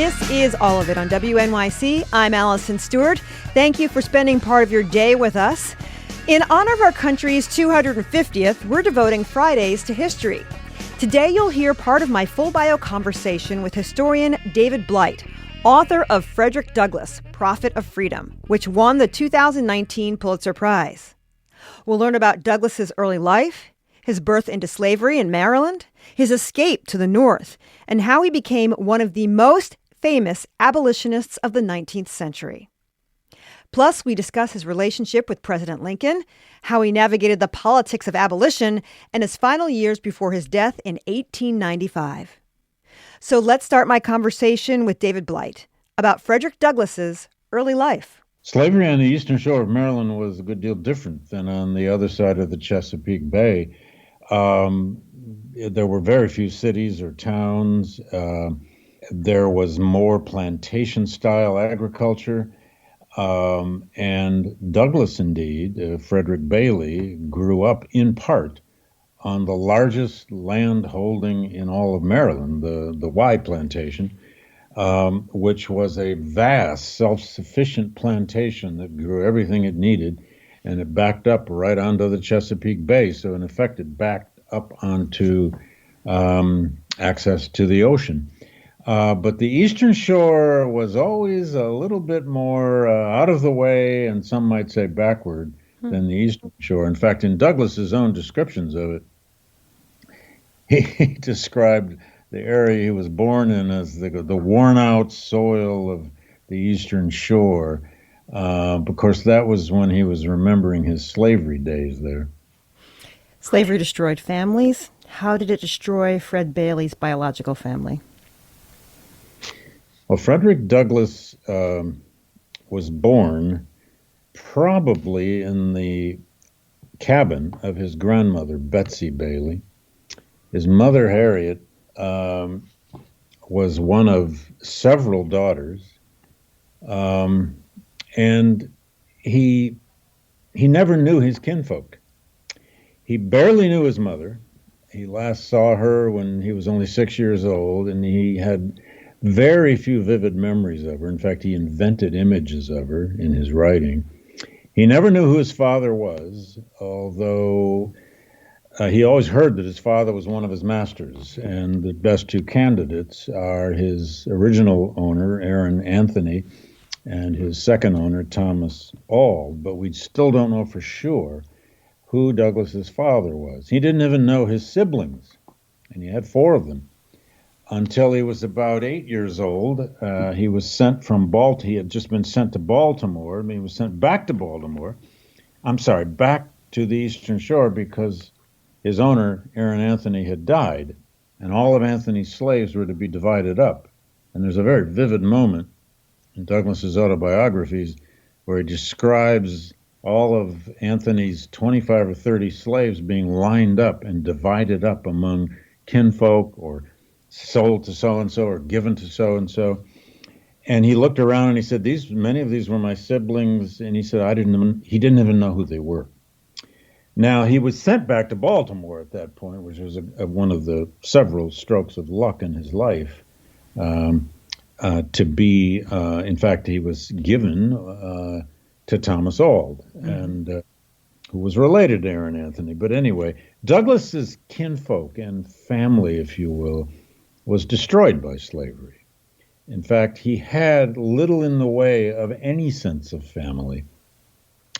This is All of It on WNYC. I'm Allison Stewart. Thank you for spending part of your day with us. In honor of our country's 250th, we're devoting Fridays to history. Today you'll hear part of my full bio conversation with historian David Blight, author of Frederick Douglass, Prophet of Freedom, which won the 2019 Pulitzer Prize. We'll learn about Douglass's early life, his birth into slavery in Maryland, his escape to the North, and how he became one of the most famous abolitionists of the 19th century. Plus, we discuss his relationship with President Lincoln, how he navigated the politics of abolition, and his final years before his death in 1895. So let's start my conversation with David Blight about Frederick Douglass's early life. Slavery on the eastern shore of Maryland was a good deal different than on the other side of the Chesapeake Bay. There were very few cities or towns. There was more plantation-style agriculture. And Douglass, indeed, Frederick Bailey, grew up in part on the largest land holding in all of Maryland, the Y Plantation, which was a vast, self-sufficient plantation that grew everything it needed, and it backed up right onto the Chesapeake Bay. So, in effect, it backed up onto access to the ocean. But the eastern shore was always a little bit more out of the way, and some might say backward, than the eastern shore. In fact, in Douglass's own descriptions of it, he described the area he was born in as the worn-out soil of the eastern shore. Of course, that was when he was remembering his slavery days there. Slavery destroyed families. How did it destroy Fred Bailey's biological family? Well, Frederick Douglass was born probably in the cabin of his grandmother, Betsy Bailey. His mother, Harriet, was one of several daughters, and he never knew his kinfolk. He barely knew his mother. He last saw her when he was only 6 years old, and he had very few vivid memories of her. In fact, he invented images of her in his writing. He never knew who his father was, although he always heard that his father was one of his masters, and the best two candidates are his original owner, Aaron Anthony, and his second owner, Thomas Auld. But we still don't know for sure who Douglass's father was. He didn't even know his siblings, and he had 4 of them. Until he was about 8 years old, he was sent from Baltimore. He had just been sent to Baltimore. I mean, he was sent back to Baltimore. Back to the Eastern Shore because his owner, Aaron Anthony, had died, and all of Anthony's slaves were to be divided up. And there's a very vivid moment in Douglass's autobiographies where he describes all of Anthony's 25 or 30 slaves being lined up and divided up among kinfolk or sold to so-and-so or given to so-and-so. And he looked around and he said, many of these were my siblings. And he said, he didn't even know who they were. Now, he was sent back to Baltimore at that point, which was one of the several strokes of luck in his life, to be, in fact, he was given to Thomas Auld, and who was related to Aaron Anthony. But anyway, Douglass's kinfolk and family, if you will, was destroyed by slavery. In fact, he had little in the way of any sense of family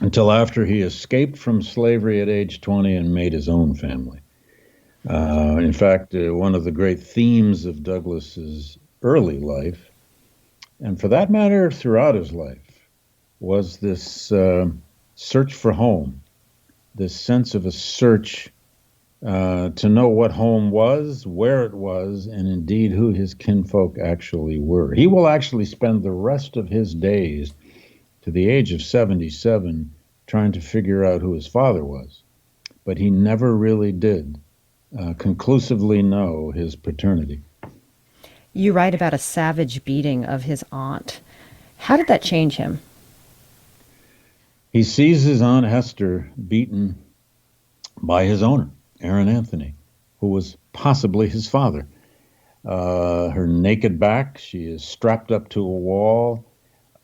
until after he escaped from slavery at age 20 and made his own family. In fact, one of the great themes of Douglass's early life, and for that matter throughout his life, was this search for home, this sense of a search to know what home was, where it was, and indeed who his kinfolk actually were. He will actually spend the rest of his days, to the age of 77, trying to figure out who his father was. But he never really did conclusively know his paternity. You write about a savage beating of his aunt. How did that change him? He sees his Aunt Hester beaten by his owner, Aaron Anthony, who was possibly his father. her naked back. She is strapped up to a wall.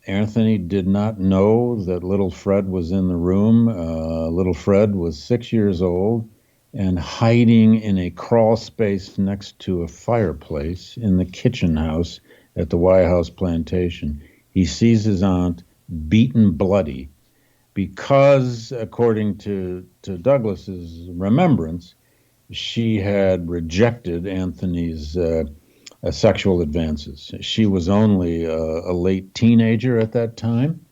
Anthony did not know that little Fred was in the room. Little Fred was 6 years old and hiding in a crawl space next to a fireplace in the kitchen house at the White House plantation. He sees his aunt beaten bloody because, according to Douglas's remembrance, she had rejected Anthony's sexual advances. She was only a late teenager at that time,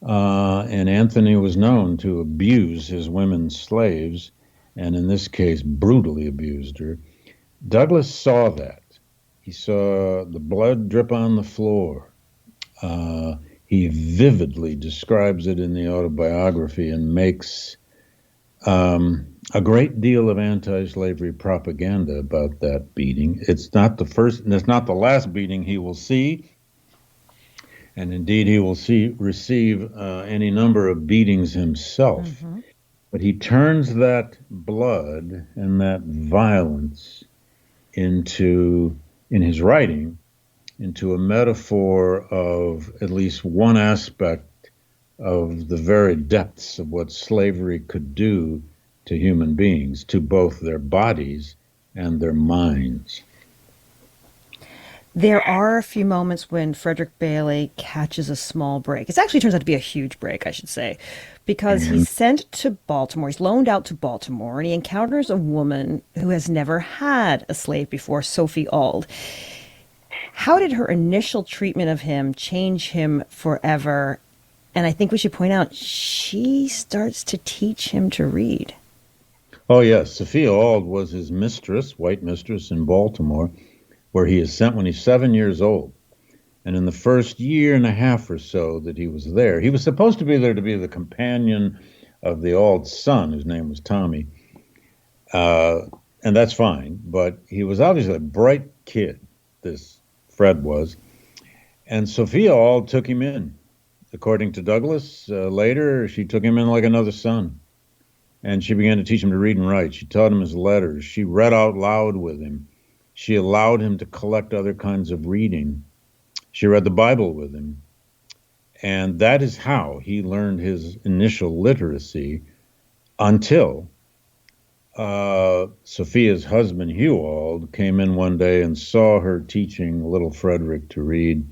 and Anthony was known to abuse his women slaves, and in this case, brutally abused her. Douglas saw that. He saw the blood drip on the floor. He vividly describes it in the autobiography and makes a great deal of anti-slavery propaganda about that beating. It's not the first, and it's not the last beating he will see, and indeed he will receive any number of beatings himself. Mm-hmm. But he turns that blood and that violence in his writing, into a metaphor of at least one aspect of the very depths of what slavery could do to human beings, to both their bodies and their minds. There are a few moments when Frederick Bailey catches a small break. It actually turns out to be a huge break, I should say, because he's sent to Baltimore. He's loaned out to Baltimore, and he encounters a woman who has never had a slave before, Sophie Auld. How did her initial treatment of him change him forever? And I think we should point out, she starts to teach him to read. Oh, yes. Sophia Auld was his mistress, white mistress in Baltimore, where he is sent when he's 7 years old. And in the first year and a half or so that he was there, he was supposed to be there to be the companion of the Auld son, whose name was Tommy. And that's fine. But he was obviously a bright kid, this Fred was. And Sophia Auld took him in. According to Douglas, later, she took him in like another son. And she began to teach him to read and write. She taught him his letters. She read out loud with him. She allowed him to collect other kinds of reading. She read the Bible with him. And that is how he learned his initial literacy until Sophia's husband, Hugh Auld, came in one day and saw her teaching little Frederick to read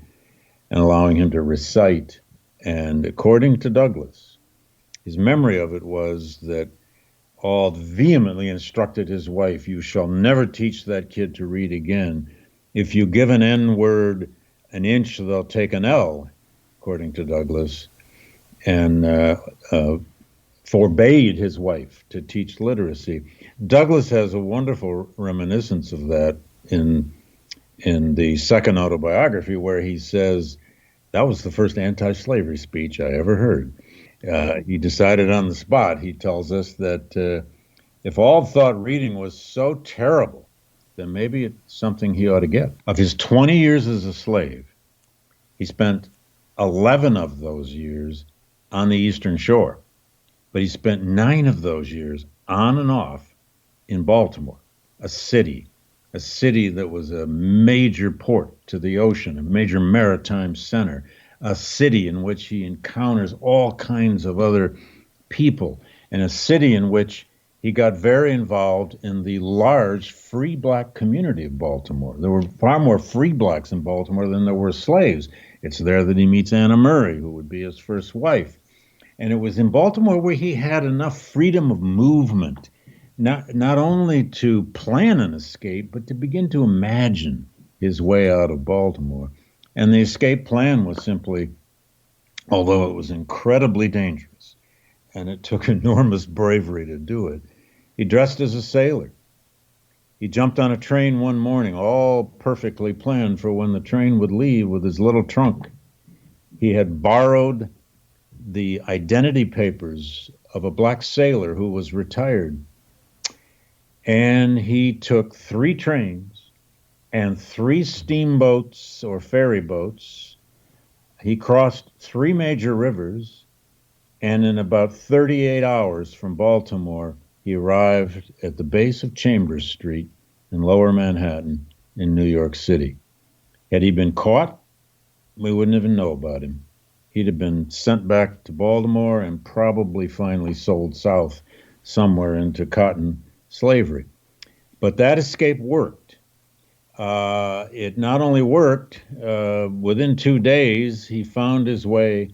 and allowing him to recite. And according to Douglas, his memory of it was that Auld vehemently instructed his wife, "You shall never teach that kid to read again. If you give an N word an inch, they'll take an L," according to Douglas, and forbade his wife to teach literacy. Douglas has a wonderful reminiscence of that in the second autobiography, where he says, that was the first anti-slavery speech I ever heard. He decided on the spot. He tells us that if Auld thought reading was so terrible, then maybe it's something he ought to get. Of his 20 years as a slave, he spent 11 of those years on the Eastern Shore, but he spent 9 of those years on and off in Baltimore, a city that was a major port to the ocean, a major maritime center, a city in which he encounters all kinds of other people, and a city in which he got very involved in the large free black community of Baltimore. There were far more free blacks in Baltimore than there were slaves. It's there that he meets Anna Murray, who would be his first wife. And it was in Baltimore where he had enough freedom of movement, not only to plan an escape, but to begin to imagine his way out of Baltimore. And the escape plan was simply, although it was incredibly dangerous, and it took enormous bravery to do it, he dressed as a sailor. He jumped on a train one morning, all perfectly planned for when the train would leave, with his little trunk. He had borrowed the identity papers of a black sailor who was retired. And he took 3 trains and 3 steamboats or ferry boats. He crossed 3 major rivers, and in about 38 hours from Baltimore, he arrived at the base of Chambers Street in Lower Manhattan, in New York City. Had he been caught, we wouldn't even know about him. He'd have been sent back to Baltimore and probably finally sold south somewhere into cotton slavery. But that escape worked. It not only worked, within 2 days, he found his way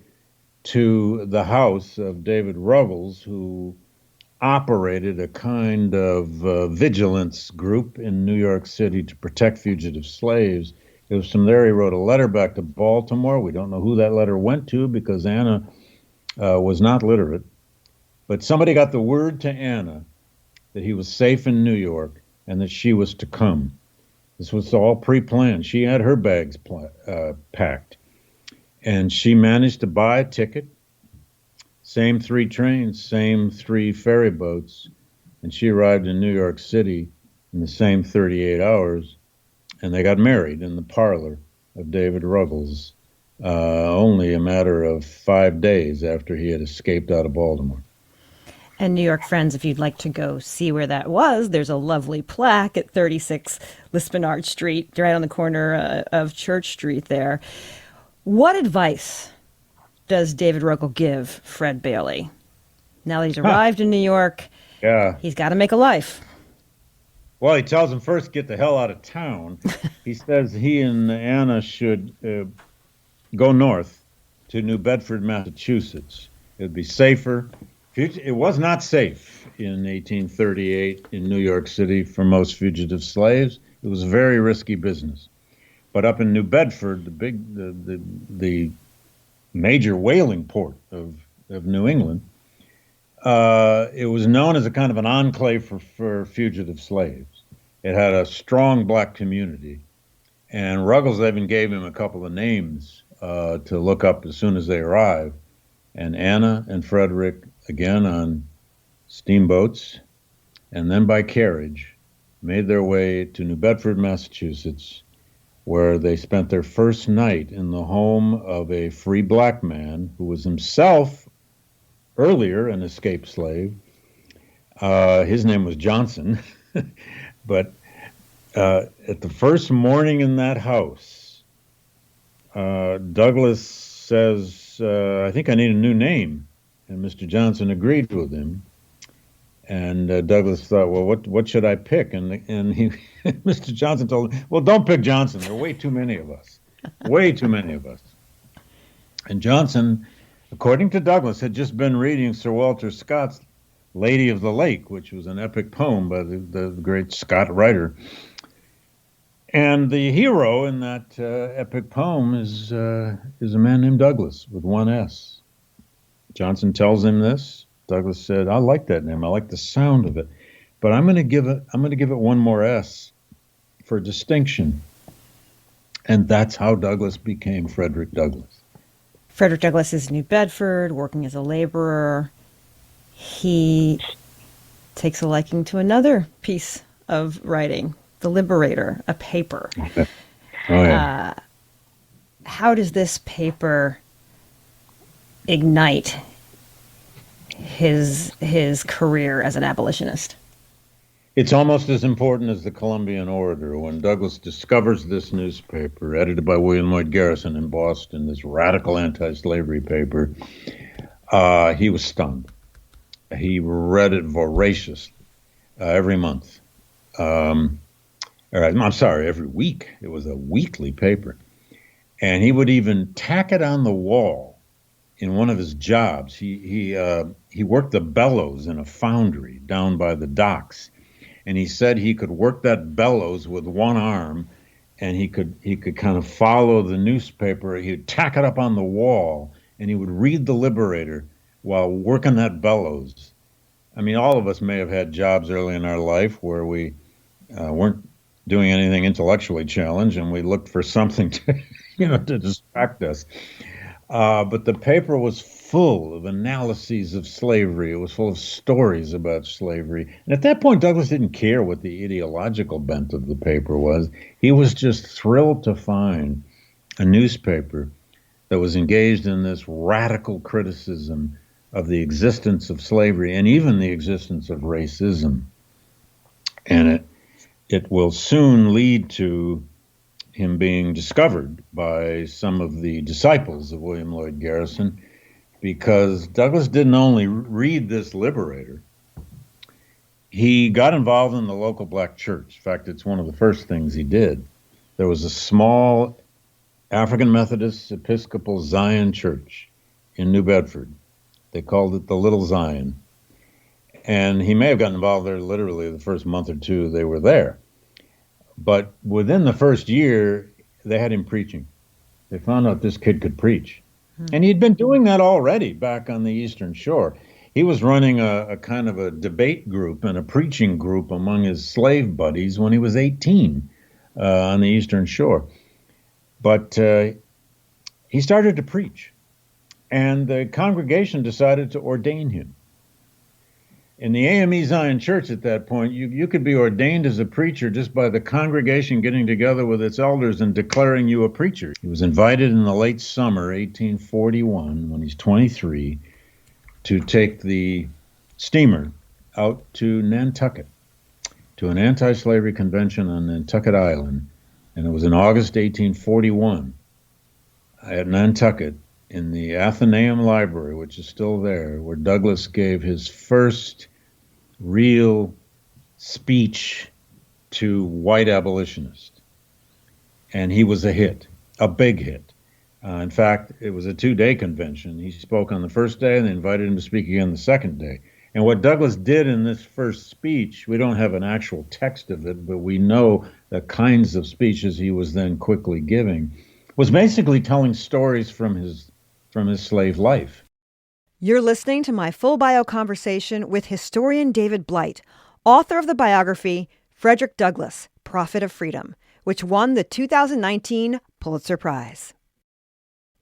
to the house of David Ruggles, who operated a kind of vigilance group in New York City to protect fugitive slaves. It was from there he wrote a letter back to Baltimore. We don't know who that letter went to because Anna was not literate. But somebody got the word to Anna that he was safe in New York and that she was to come. This was all pre-planned. She had her bags packed, and she managed to buy a ticket. Same 3 trains, same 3 ferry boats, and she arrived in New York City in the same 38 hours, and they got married in the parlor of David Ruggles, only a matter of 5 days after he had escaped out of Baltimore. And New York friends, if you'd like to go see where that was, there's a lovely plaque at 36 Lispenard Street, right on the corner of Church Street there. What advice does David Ruggles give Fred Bailey? Now that he's arrived in New York, he's got to make a life. Well, he tells him first, get the hell out of town. He says he and Anna should go north to New Bedford, Massachusetts. It would be safer. It was not safe in 1838 in New York City for most fugitive slaves. It was very risky business. But up in New Bedford, the major whaling port of New England, it was known as a kind of an enclave for fugitive slaves. It had a strong black community, and Ruggles even gave him a couple of names to look up as soon as they arrived. And Anna and Frederick, again on steamboats and then by carriage, made their way to New Bedford, Massachusetts, where they spent their first night in the home of a free black man who was himself earlier an escaped slave. His name was Johnson. But at the first morning in that house, Douglas says, I think I need a new name. And Mr. Johnson agreed with him. And Douglas thought, well, what should I pick? And he, Mr. Johnson told him, well, don't pick Johnson. There are way too many of us. Way too many of us. And Johnson, according to Douglas, had just been reading Sir Walter Scott's Lady of the Lake, which was an epic poem by the great Scott writer. And the hero in that epic poem is a man named Douglas with one S. Johnson tells him this. Douglas said, I like that name. I like the sound of it. But I'm going to give it one more S for distinction. And that's how Douglas became Frederick Douglass. Frederick Douglass is in New Bedford, working as a laborer. He takes a liking to another piece of writing, The Liberator, a paper. Oh, yeah. How does this paper ignite his career as an abolitionist? It's almost as important as the Columbian Orator. When Douglas discovers this newspaper, edited by William Lloyd Garrison in Boston, this radical anti-slavery paper, he was stunned. He read it voraciously every month. I'm sorry, every week. It was a weekly paper. And he would even tack it on the wall in one of his jobs. He worked the bellows in a foundry down by the docks. And he said he could work that bellows with one arm, and he could kind of follow the newspaper. He'd tack it up on the wall, and he would read the Liberator while working that bellows. I mean, all of us may have had jobs early in our life where we weren't doing anything intellectually challenged, and we looked for something to distract us. But the paper was full of analyses of slavery. It was full of stories about slavery. And at that point, Douglas didn't care what the ideological bent of the paper was. He was just thrilled to find a newspaper that was engaged in this radical criticism of the existence of slavery and even the existence of racism. And It will soon lead to him being discovered by some of the disciples of William Lloyd Garrison, because Douglass didn't only read this liberator, he got involved in the local black church. In fact, it's one of the first things he did. There was a small African Methodist Episcopal Zion church in New Bedford. They called it the Little Zion. And he may have gotten involved there literally the first month or two they were there. But within the first year, they had him preaching. They found out this kid could preach. And he'd been doing that already back on the Eastern Shore. He was running a kind of a debate group and a preaching group among his slave buddies when he was 18 on the Eastern Shore. But he started to preach, and the congregation decided to ordain him. In the AME Zion Church at that point, you could be ordained as a preacher just by the congregation getting together with its elders and declaring you a preacher. He was invited in the late summer, 1841, when he's 23, to take the steamer out to Nantucket, to an anti-slavery convention on Nantucket Island. And it was in August 1841 at Nantucket in the Athenaeum Library, which is still there, where Douglass gave his first real speech to white abolitionists. And he was a hit, a big hit. In fact, it was a 2-day convention. He spoke on the first day, and they invited him to speak again the second day. And what Douglass did in this first speech, we don't have an actual text of it, but we know the kinds of speeches he was then quickly giving, was basically telling stories from his slave life. You're listening to my full bio conversation with historian David Blight, author of the biography Frederick Douglass, Prophet of Freedom, which won the 2019 Pulitzer Prize.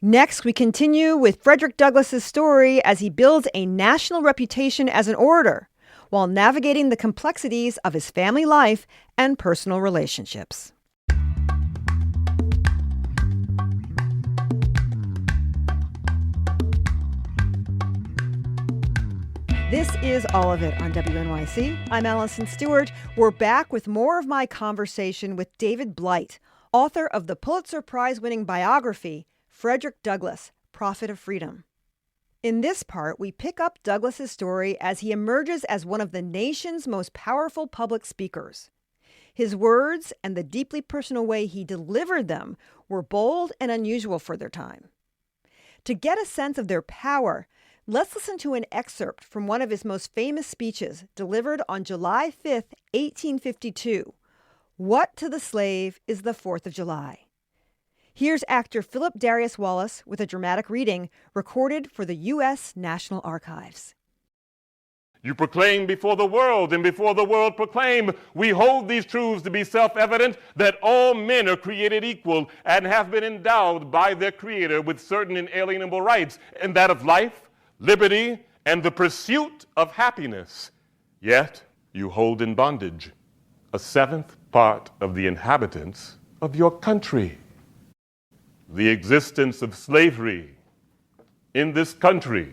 Next, we continue with Frederick Douglass's story as he builds a national reputation as an orator while navigating the complexities of his family life and personal relationships. This is All of It on WNYC. I'm Allison Stewart. We're back with more of my conversation with David Blight, author of the Pulitzer Prize-winning biography, Frederick Douglass, Prophet of Freedom. In this part, we pick up Douglass's story as he emerges as one of the nation's most powerful public speakers. His words and the deeply personal way he delivered them were bold and unusual for their time. To get a sense of their power, let's listen to an excerpt from one of his most famous speeches delivered on July 5th, 1852. What to the slave is the 4th of July? Here's actor Philip Darius Wallace with a dramatic reading recorded for the U.S. National Archives. You proclaim before the world, and before the world proclaim, we hold these truths to be self-evident, that all men are created equal and have been endowed by their Creator with certain inalienable rights, and that of life, liberty, and the pursuit of happiness. Yet you hold in bondage a 7th part of the inhabitants of your country. The existence of slavery in this country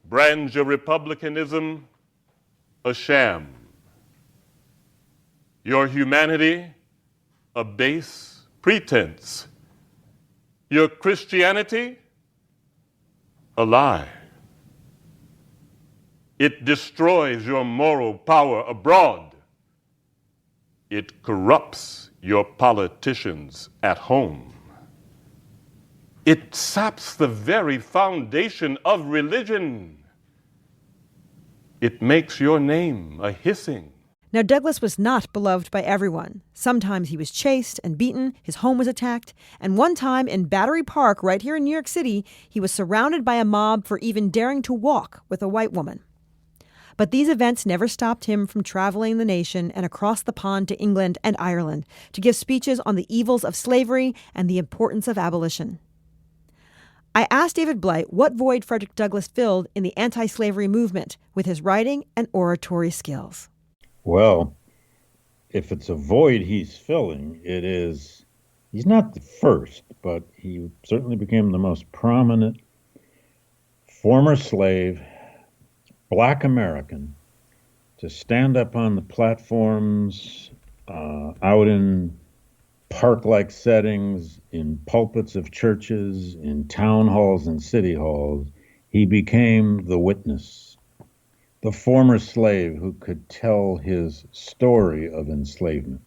brands your republicanism a sham, your humanity a base pretense, your Christianity a lie. It destroys your moral power abroad. It corrupts your politicians at home. It saps the very foundation of religion. It makes your name a hissing. Now, Douglass was not beloved by everyone. Sometimes he was chased and beaten, his home was attacked, and one time in Battery Park, right here in New York City, he was surrounded by a mob for even daring to walk with a white woman. But these events never stopped him from traveling the nation and across the pond to England and Ireland to give speeches on the evils of slavery and the importance of abolition. I asked David Blight what void Frederick Douglass filled in the anti-slavery movement with his writing and oratory skills. Well, if it's a void he's filling, he's not the first, but he certainly became the most prominent former slave, Black American, to stand up on the platforms, out in park-like settings, in pulpits of churches, in town halls and city halls. He became the witness, the former slave who could tell his story of enslavement,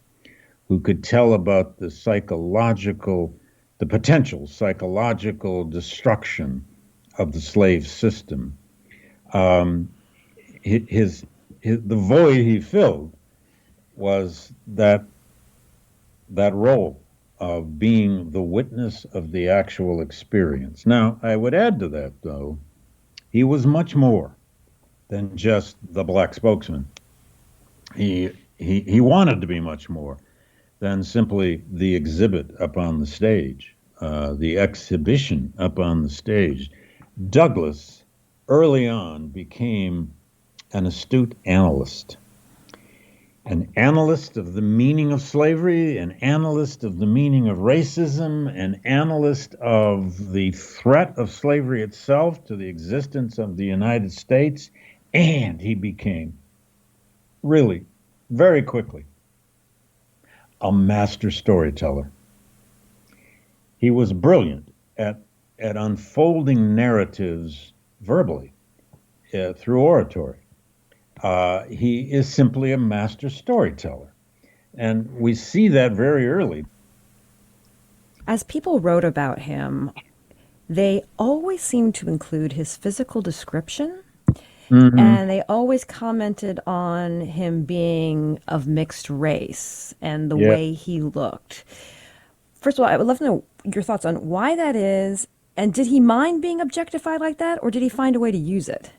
who could tell about the potential psychological destruction of the slave system. Um, the void he filled was that role of being the witness of the actual experience. Now, I would add to that, though, he was much more than just the black spokesman. He wanted to be much more than simply the exhibit up on the stage, the exhibition up on the stage. Douglass, early on, became an astute analyst of the meaning of slavery, an analyst of the meaning of racism, an analyst of the threat of slavery itself to the existence of the United States, and he became, really, very quickly, a master storyteller. He was brilliant at unfolding narratives verbally, through oratory. He is simply a master storyteller. And we see that very early. As people wrote about him, they always seemed to include his physical description, and they always commented on him being of mixed race and the Yeah. way he looked. First of all, I would love to know your thoughts on why that is, and did he mind being objectified like that, or did he find a way to use it?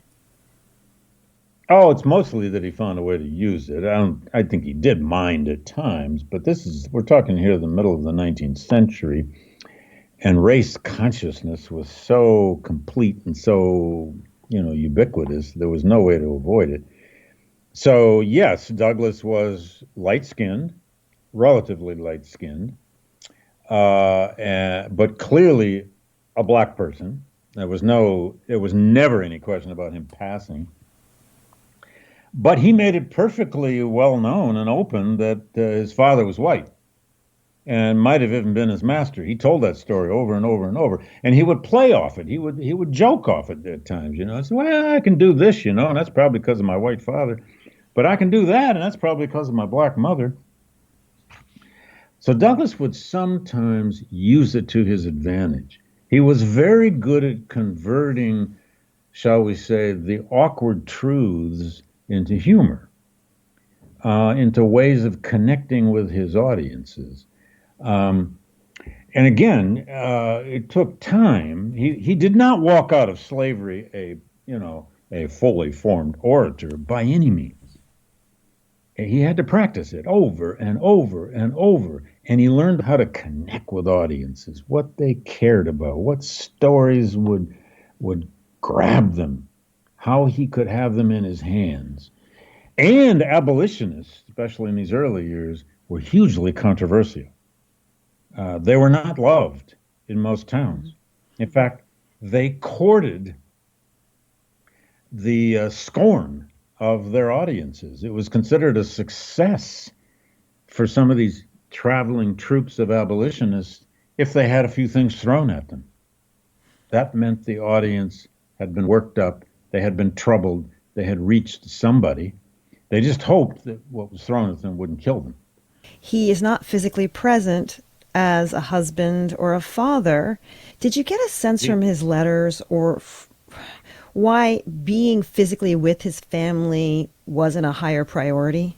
Oh, it's mostly that he found a way to use it. I think he did mind at times, but we're talking here the middle of the 19th century, and race consciousness was so complete and so, ubiquitous. There was no way to avoid it. So, yes, Douglass was light-skinned, relatively light-skinned, but clearly a black person. There was never any question about him passing. But he made it perfectly well known and open that his father was white and might have even been his master. He told that story over and over and over, and he would play off it. He would joke off it at times. I said, well, I can do this, and that's probably because of my white father, but I can do that, and that's probably because of my black mother. So Douglass would sometimes use it to his advantage. He was very good at converting, shall we say, the awkward truths into humor, into ways of connecting with his audiences. And again, it took time. He did not walk out of slavery a fully formed orator by any means. He had to practice it over and over and over, and he learned how to connect with audiences, what they cared about, what stories would grab them, how he could have them in his hands. And abolitionists, especially in these early years, were hugely controversial. They were not loved in most towns. In fact, they courted the scorn of their audiences. It was considered a success for some of these traveling troops of abolitionists if they had a few things thrown at them. That meant the audience had been worked up, they had been troubled, they had reached somebody. They just hoped that what was thrown at them wouldn't kill them. He is not physically present as a husband or a father. Did you get a sense from his letters or why being physically with his family wasn't a higher priority?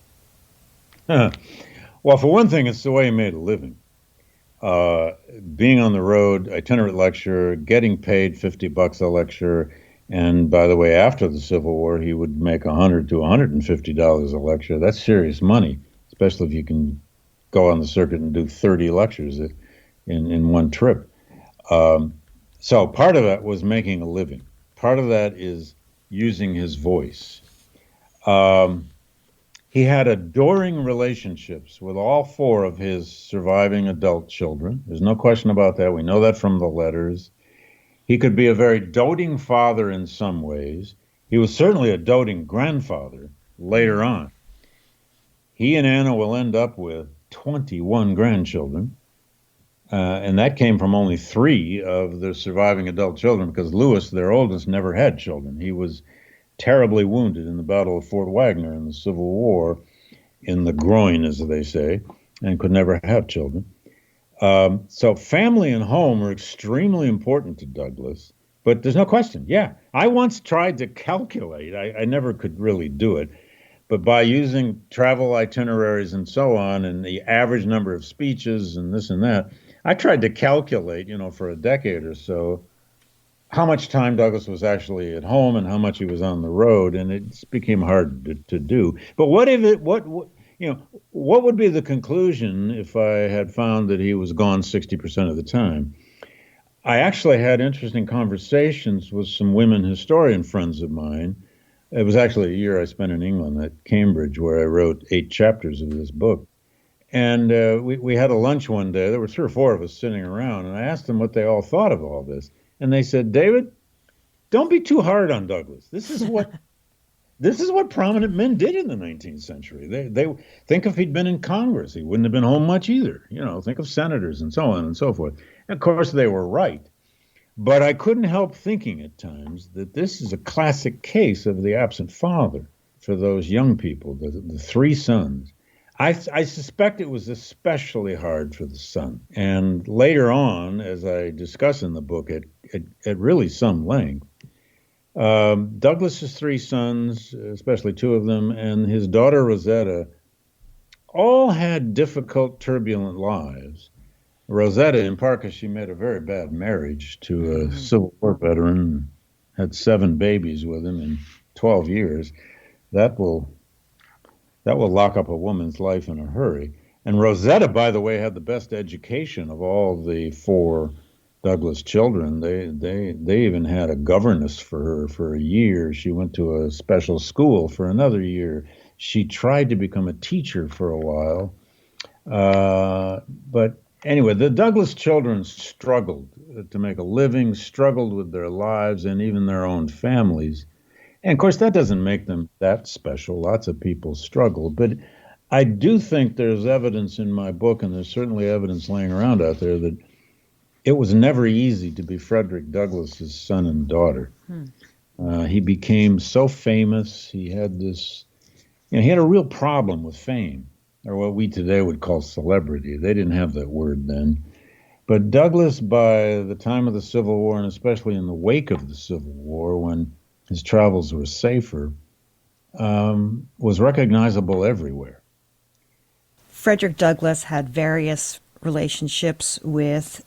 Well, for one thing, it's the way he made a living. Being on the road, itinerant lecturer, getting paid $50 a lecture, and by the way, after the Civil War, he would make $100 to $150 a lecture. That's serious money, especially if you can go on the circuit and do 30 lectures in one trip. So part of that was making a living. Part of that is using his voice. He had adoring relationships with all four of his surviving adult children. There's no question about that. We know that from the letters. He could be a very doting father in some ways. He was certainly a doting grandfather later on. He and Anna will end up with 21 grandchildren. And that came from only 3 of the surviving adult children because Louis, their oldest, never had children. He was terribly wounded in the Battle of Fort Wagner in the Civil War, in the groin, as they say, and could never have children. So family and home are extremely important to Douglas, but there's no question. Yeah, I once tried to calculate. I never could really do it, but by using travel itineraries and so on, and the average number of speeches and this and that, I tried to calculate, for a decade or so, how much time Douglas was actually at home and how much he was on the road, and it became hard to do. But what if it? What would be the conclusion if I had found that he was gone 60% of the time? I actually had interesting conversations with some women historian friends of mine. It was actually a year I spent in England at Cambridge, where I wrote 8 chapters of this book. And we had a lunch one day. There were 3 or 4 of us sitting around, and I asked them what they all thought of all this. And they said, David, don't be too hard on Douglas. This is what prominent men did in the 19th century. They think if he'd been in Congress, he wouldn't have been home much either. Think of senators and so on and so forth. And of course, they were right. But I couldn't help thinking at times that this is a classic case of the absent father for those young people, the 3 sons. I suspect it was especially hard for the son. And later on, as I discuss in the book at really some length, Douglas's 3 sons, especially 2 of them, and his daughter Rosetta, all had difficult, turbulent lives. Rosetta, in part, because she made a very bad marriage to a Civil War veteran, had 7 babies with him in 12 years. That will lock up a woman's life in a hurry. And Rosetta, by the way, had the best education of all the 4 Douglas children. They even had a governess for her for a year. She went to a special school for another year. She tried to become a teacher for a while. But anyway, the Douglas children struggled to make a living, struggled with their lives and even their own families. And of course, that doesn't make them that special. Lots of people struggle. But I do think there's evidence in my book, and there's certainly evidence laying around out there, that it was never easy to be Frederick Douglass's son and daughter. He became so famous. He had this, he had a real problem with fame, or what we today would call celebrity. They didn't have that word then. But Douglas, by the time of the Civil War, and especially in the wake of the Civil War, when his travels were safer, was recognizable everywhere. Frederick Douglass had various relationships with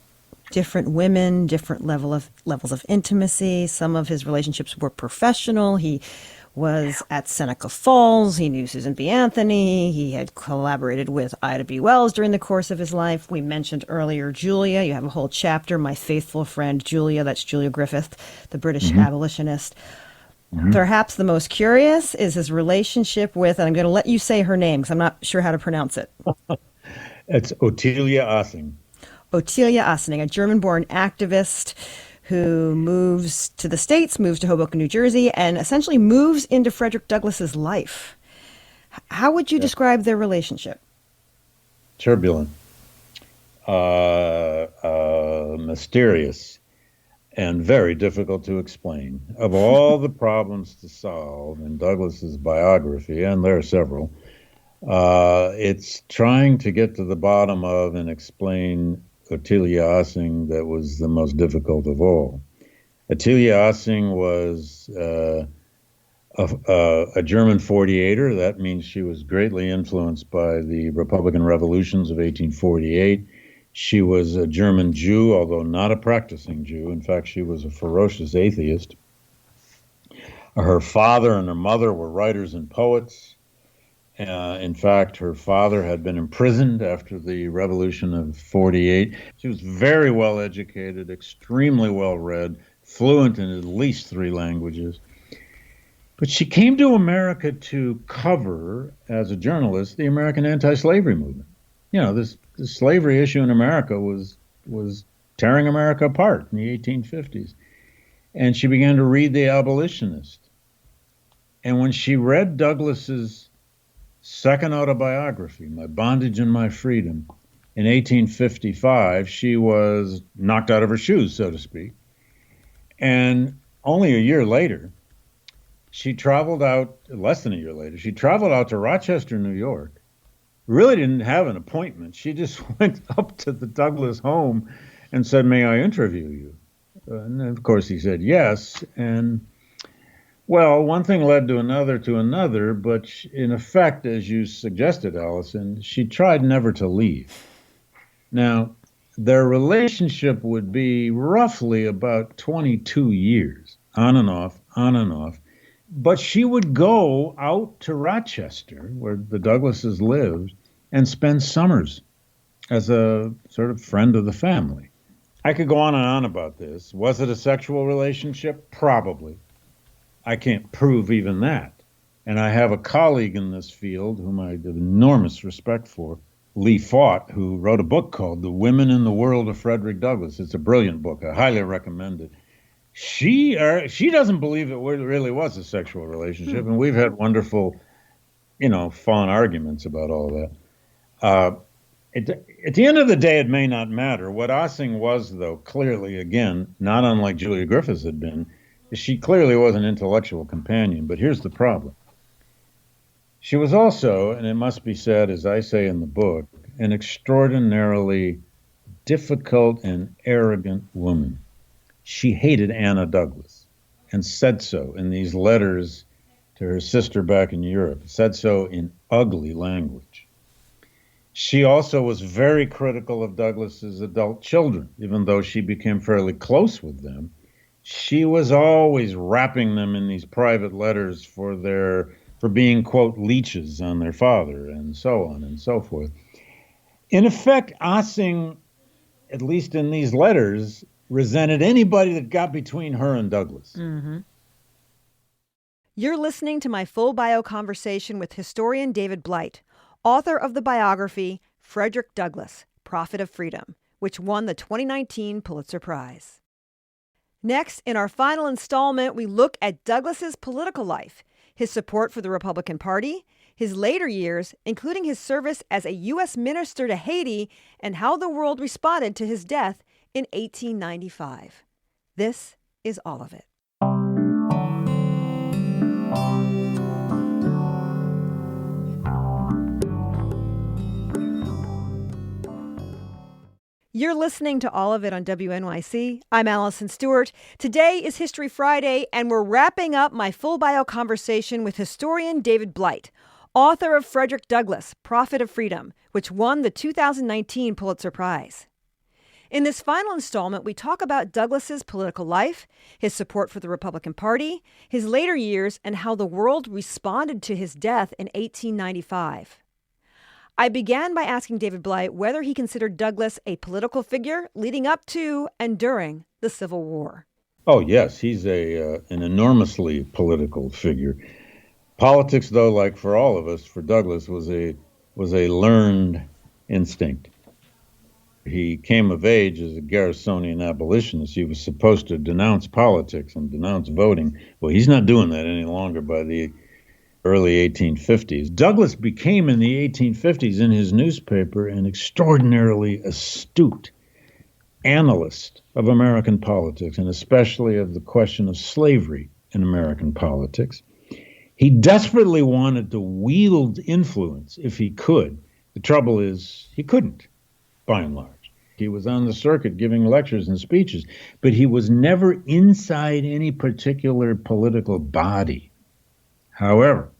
different women, different levels of intimacy. Some of his relationships were professional. He was at Seneca Falls. He knew Susan B. Anthony. He had collaborated with Ida B. Wells during the course of his life. We mentioned earlier Julia. You have a whole chapter, My Faithful Friend Julia. That's Julia Griffith, the British abolitionist. Perhaps the most curious is his relationship with, and I'm going to let you say her name because I'm not sure how to pronounce it. It's Ottilia Ossing. Ottilia Ossing, a German-born activist who moves to the States, moves to Hoboken, New Jersey, and essentially moves into Frederick Douglass's life. How would you describe their relationship? Turbulent, mysterious, and very difficult to explain. Of all the problems to solve in Douglass's biography, and there are several, it's trying to get to the bottom of and explain Ottilia Ossing that was the most difficult of all. Ottilia Ossing was a German 48er. That means she was greatly influenced by the Republican revolutions of 1848. She was a German Jew, although not a practicing Jew. In fact, she was a ferocious atheist. Her father and her mother were writers and poets. In fact, her father had been imprisoned after the Revolution of 48. She was very well educated, extremely well read, fluent in at least 3 languages. But she came to America to cover, as a journalist, the American anti-slavery movement. This slavery issue in America was tearing America apart in the 1850s. And she began to read The Abolitionist. And when she read Douglas's second autobiography, My Bondage and My Freedom, in 1855, she was knocked out of her shoes, so to speak. And only a year later, she traveled out, less than a year later, she traveled out to Rochester, New York. Really didn't have an appointment. She just went up to the Douglas home and said, "May I interview you?" And of course he said yes. And well, one thing led to another, but in effect, as you suggested, Allison, she tried never to leave. Now, their relationship would be roughly about 22 years, on and off, on and off. But she would go out to Rochester, where the Douglases lived, and spend summers as a sort of friend of the family. I could go on and on about this. Was it a sexual relationship? Probably. I can't prove even that. And I have a colleague in this field whom I have enormous respect for, Lee Faught, who wrote a book called The Women in the World of Frederick Douglass. It's a brilliant book. I highly recommend it. She doesn't believe it really was a sexual relationship, and we've had wonderful, fun arguments about all that. At the end of the day, it may not matter. What Ossing was, though, clearly, again, not unlike Julia Griffiths had been, she clearly was an intellectual companion. But here's the problem. She was also, and it must be said, as I say in the book, an extraordinarily difficult and arrogant woman. She hated Anna Douglas and said so in these letters to her sister back in Europe, said so in ugly language. She also was very critical of Douglas's adult children, even though she became fairly close with them. She was always wrapping them in these private letters for being, quote, leeches on their father, and so on and so forth. In effect, Ossing, at least in these letters, resented anybody that got between her and Douglas. Mm-hmm. You're listening to my full bio conversation with historian David Blight, author of the biography Frederick Douglass, Prophet of Freedom, which won the 2019 Pulitzer Prize. Next, in our final installment, we look at Douglass's political life, his support for the Republican Party, his later years, including his service as a U.S. minister to Haiti, and how the world responded to his death in 1895. This is all of it. You're listening to All of It on WNYC. I'm Allison Stewart. Today is History Friday, and we're wrapping up my full bio conversation with historian David Blight, author of Frederick Douglass, Prophet of Freedom, which won the 2019 Pulitzer Prize. In this final installment, we talk about Douglass's political life, his support for the Republican Party, his later years, and how the world responded to his death in 1895. I began by asking David Blight whether he considered Douglass a political figure leading up to and during the Civil War. Oh, yes, he's an enormously political figure. Politics, though, like for all of us, for Douglass, was a learned instinct. He came of age as a Garrisonian abolitionist. He was supposed to denounce politics and denounce voting. Well, he's not doing that any longer by the early 1850s. Douglass became in the 1850s in his newspaper an extraordinarily astute analyst of American politics, and especially of the question of slavery in American politics. He desperately wanted to wield influence if he could. The trouble is he couldn't, by and large. He was on the circuit giving lectures and speeches, but he was never inside any particular political body. However,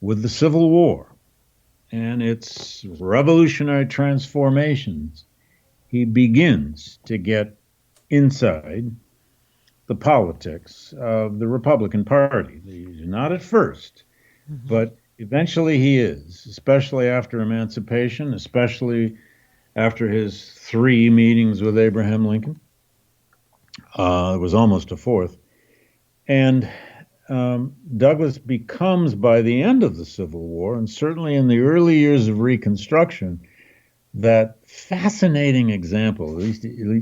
with the Civil War and its revolutionary transformations, he begins to get inside the politics of the Republican Party. He's not at first, but eventually he is, especially after emancipation, especially after his 3 meetings with Abraham Lincoln. It was almost a fourth. And Douglass becomes, by the end of the Civil War, and certainly in the early years of Reconstruction, that fascinating example,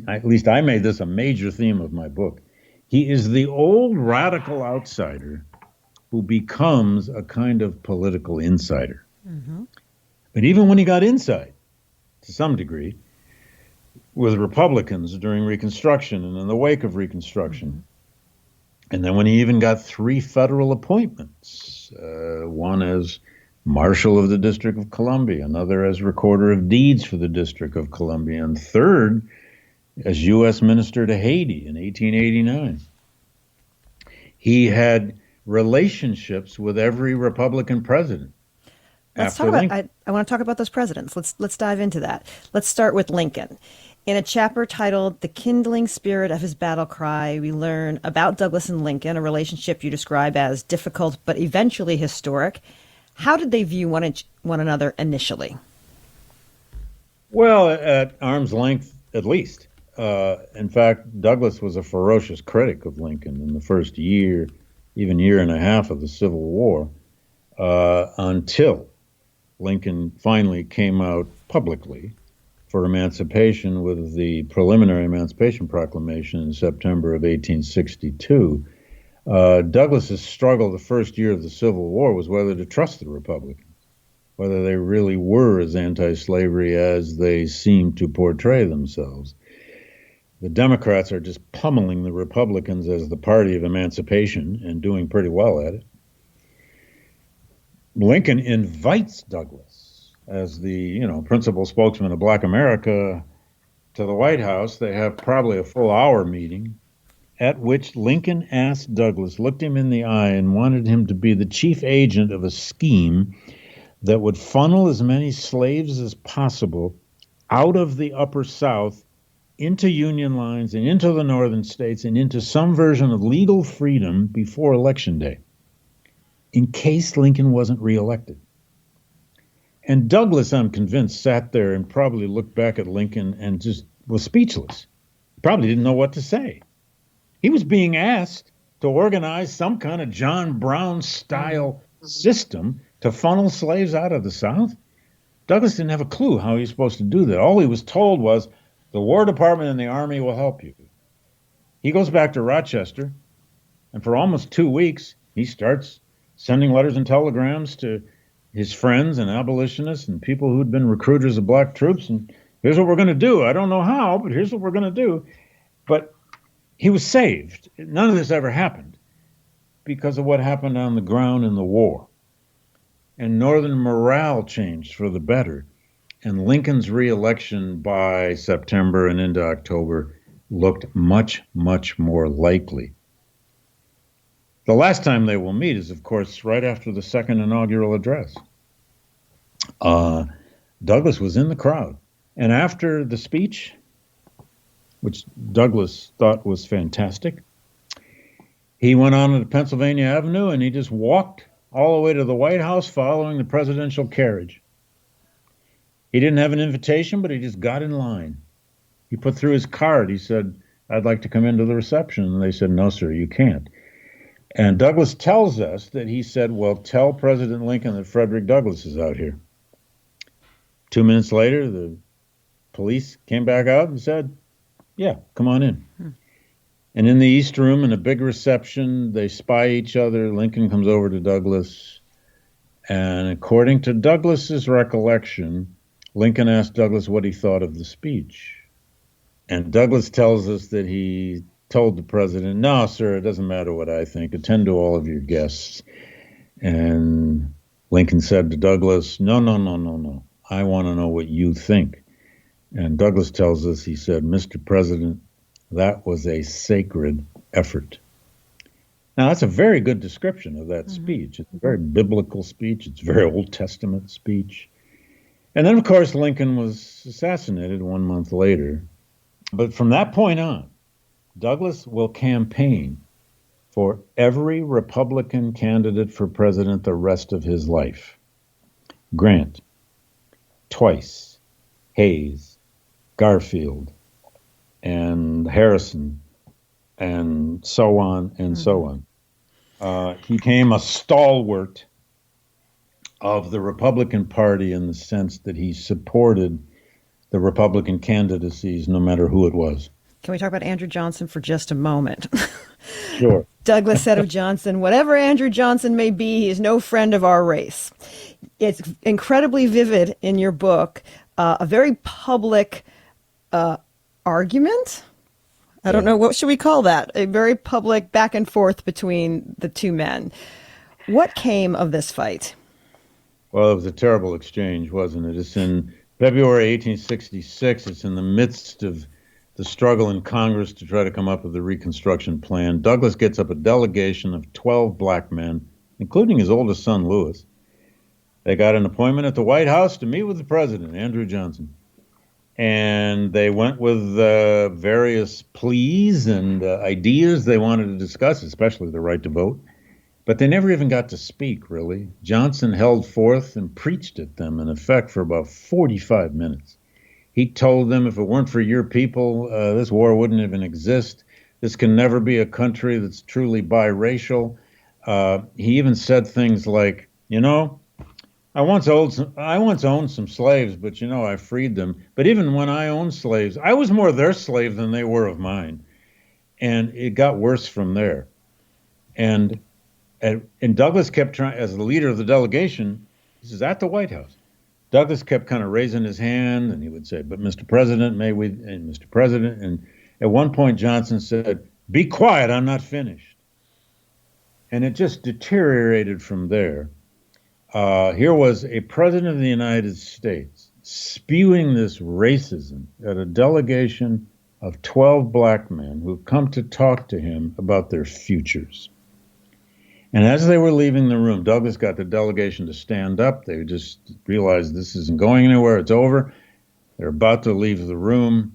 at least I made this a major theme of my book. He is the old radical outsider who becomes a kind of political insider. But even when he got inside, to some degree, with Republicans during Reconstruction and in the wake of Reconstruction, and then when he even got 3 federal appointments, one as Marshal of the District of Columbia, another as Recorder of Deeds for the District of Columbia, and third as U.S. Minister to Haiti in 1889. He had relationships with every Republican president. Let's talk about. I want to talk about those presidents. Let's dive into that. Let's start with Lincoln. In a chapter titled "The Kindling Spirit of His Battle Cry," we learn about Douglas and Lincoln, a relationship you describe as difficult but eventually historic. How did they view one another initially? Well, at arm's length, at least. In fact, Douglas was a ferocious critic of Lincoln in the first year, even year and a half of the Civil War, until Lincoln finally came out publicly for emancipation with the preliminary Emancipation Proclamation in September of 1862. Douglas's struggle the first year of the Civil War was whether to trust the Republicans, whether they really were as anti-slavery as they seemed to portray themselves. The Democrats are just pummeling the Republicans as the party of emancipation and doing pretty well at it. Lincoln invites Douglas as the, principal spokesman of Black America to the White House. They have probably a full hour meeting at which Lincoln asked Douglas, looked him in the eye, and wanted him to be the chief agent of a scheme that would funnel as many slaves as possible out of the Upper South into Union lines and into the northern states and into some version of legal freedom before Election Day, in case Lincoln wasn't reelected. And Douglas, I'm convinced, sat there and probably looked back at Lincoln and just was speechless. Probably didn't know what to say. He was being asked to organize some kind of John Brown style system to funnel slaves out of the South. Douglas didn't have a clue how he was supposed to do that. All he was told was, the War Department and the Army will help you. He goes back to Rochester, and for almost 2 weeks, he starts sending letters and telegrams to his friends and abolitionists and people who'd been recruiters of black troops. And here's what we're going to do. I don't know how, but here's what we're going to do. But he was saved. None of this ever happened because of what happened on the ground in the war. And Northern morale changed for the better. And Lincoln's reelection by September and into October looked much, much more likely. The last time they will meet is, of course, right after the second inaugural address. Douglas was in the crowd. And after the speech, which Douglas thought was fantastic, he went on to Pennsylvania Avenue and he just walked all the way to the White House following the presidential carriage. He didn't have an invitation, but he just got in line. He put through his card. He said, I'd like to come into the reception. And they said, no, sir, you can't. And Douglas tells us that he said, well, tell President Lincoln that Frederick Douglass is out here. 2 minutes later, the police came back out and said, yeah, come on in. And in the East Room, in a big reception, they spy each other. Lincoln comes over to Douglas. And according to Douglas's recollection, Lincoln asked Douglas what he thought of the speech. And Douglas tells us that he told the president, no, sir, it doesn't matter what I think. Attend to all of your guests. And Lincoln said to Douglas, no. I want to know what you think. And Douglas tells us, he said, Mr. President, that was a sacred effort. Now, that's a very good description of that speech. It's a very biblical speech. It's a very Old Testament speech. And then, of course, Lincoln was assassinated 1 month later. But from that point on, Douglas will campaign for every Republican candidate for president the rest of his life. Grant, Twice, Hayes, Garfield, and Harrison, and so on and so on. He became a stalwart of the Republican Party in the sense that he supported the Republican candidacies no matter who it was. Can we talk about Andrew Johnson for just a moment? Sure. Douglas said of Johnson, whatever Andrew Johnson may be, he is no friend of our race. It's incredibly vivid in your book, a very public argument. I don't know, what should we call that? A very public back and forth between the two men. What came of this fight? Well, it was a terrible exchange, wasn't it? It's in February 1866. It's in the midst of the struggle in Congress to try to come up with the Reconstruction Plan. Douglas gets up a delegation of 12 black men, including his oldest son, Lewis. They got an appointment at the White House to meet with the president, Andrew Johnson. And they went with various pleas and ideas they wanted to discuss, especially the right to vote. But they never even got to speak, really. Johnson held forth and preached at them, in effect, for about 45 minutes. He told them if it weren't for your people, this war wouldn't even exist. This can never be a country that's truly biracial. He even said things like, I once owned some slaves, but I freed them. But even when I owned slaves, I was more their slave than they were of mine. And it got worse from there. And Douglas kept trying, as the leader of the delegation, this is at the White House. Douglas kept kind of raising his hand, and he would say, "But Mr. President, may we?" And Mr. President, and at one point Johnson said, "Be quiet, I'm not finished." And it just deteriorated from there. Here was a president of the United States spewing this racism at a delegation of 12 black men who've come to talk to him about their futures. And as they were leaving the room, Douglas got the delegation to stand up. They just realized this isn't going anywhere. It's over. They're about to leave the room.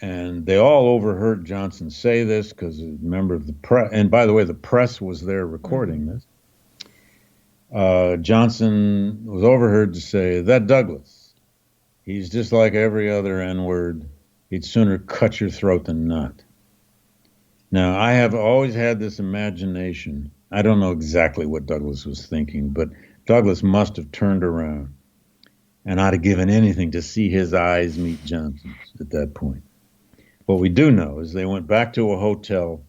And they all overheard Johnson say this because a member of the press, and by the way, the press was there recording this. Johnson was overheard to say, "That Douglas, he's just like every other N-word. He'd sooner cut your throat than not." Now, I have always had this imagination. I don't know exactly what Douglas was thinking, but Douglas must have turned around, and I'd have given anything to see his eyes meet Johnson's at that point. What we do know is they went back to a hotel.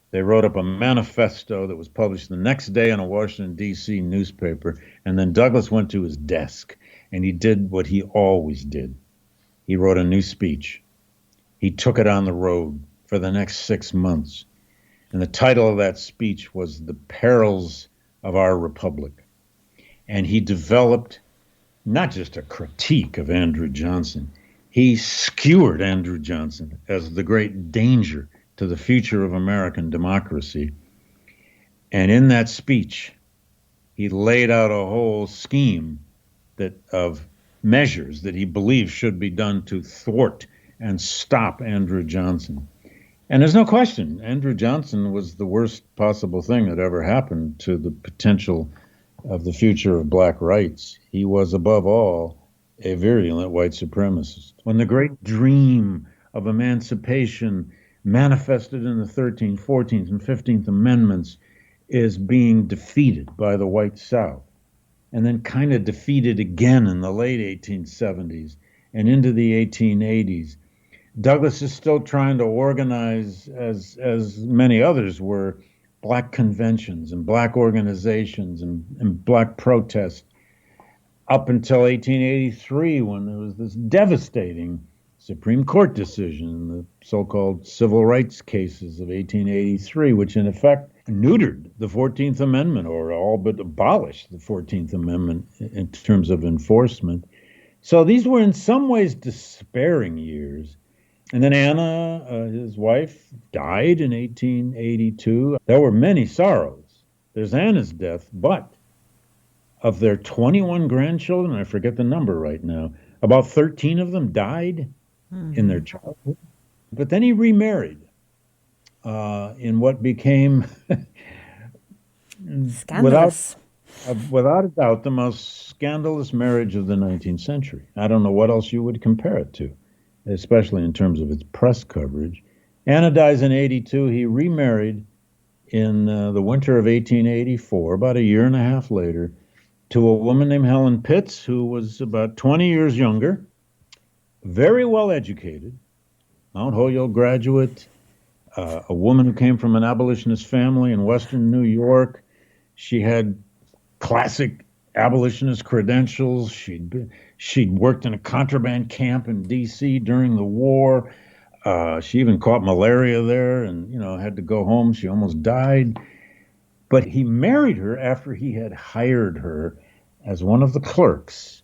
They wrote up a manifesto that was published the next day in a Washington, D.C. newspaper, and then Douglas went to his desk, and he did what he always did. He wrote a new speech. He took it on the road for the next 6 months. And the title of that speech was "The Perils of Our Republic." And he developed not just a critique of Andrew Johnson, he skewered Andrew Johnson as the great danger to the future of American democracy. And in that speech, he laid out a whole scheme of measures that he believed should be done to thwart and stop Andrew Johnson. And there's no question, Andrew Johnson was the worst possible thing that ever happened to the potential of the future of black rights. He was, above all, a virulent white supremacist. When the great dream of emancipation manifested in the 13th, 14th, and 15th Amendments is being defeated by the white South, and then kind of defeated again in the late 1870s and into the 1880s, Douglas is still trying to organize, as many others were, black conventions and black organizations and black protests up until 1883, when there was this devastating Supreme Court decision, the so-called civil rights cases of 1883, which in effect neutered the 14th Amendment, or all but abolished the 14th Amendment in terms of enforcement. So these were in some ways despairing years. And then Anna, his wife, died in 1882. There were many sorrows. There's Anna's death, but of their 21 grandchildren, I forget the number right now, about 13 of them died in their childhood. But then he remarried in what became, Scandalous. without a doubt, the most scandalous marriage of the 19th century. I don't know what else you would compare it to, especially in terms of its press coverage. Anna dies in 82. He remarried in the winter of 1884, about a year and a half later, to a woman named Helen Pitts, who was about 20 years younger, very well educated, Mount Holyoke graduate, a woman who came from an abolitionist family in Western New York. She had classic abolitionist credentials. She'd worked in a contraband camp in D.C. during the war. She even caught malaria there, and had to go home. She almost died. But he married her after he had hired her as one of the clerks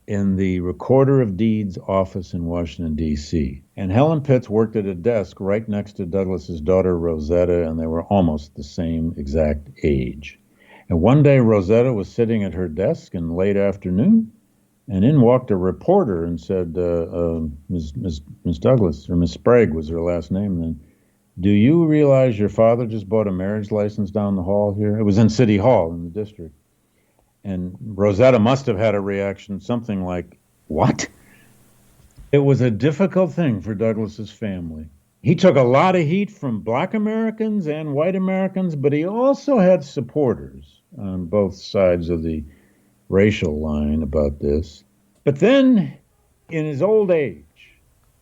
in the Recorder of Deeds office in Washington, D.C. And Helen Pitts worked at a desk right next to Douglas's daughter, Rosetta, and they were almost the same exact age. And one day, Rosetta was sitting at her desk in late afternoon, and in walked a reporter and said, Miss Douglas, or Miss Sprague was her last name then, do you realize your father just bought a marriage license down the hall here? It was in City Hall in the district. And Rosetta must have had a reaction, something like, what? It was a difficult thing for Douglas's family. He took a lot of heat from black Americans and white Americans, but he also had supporters on both sides of the racial line about this. But then, in his old age,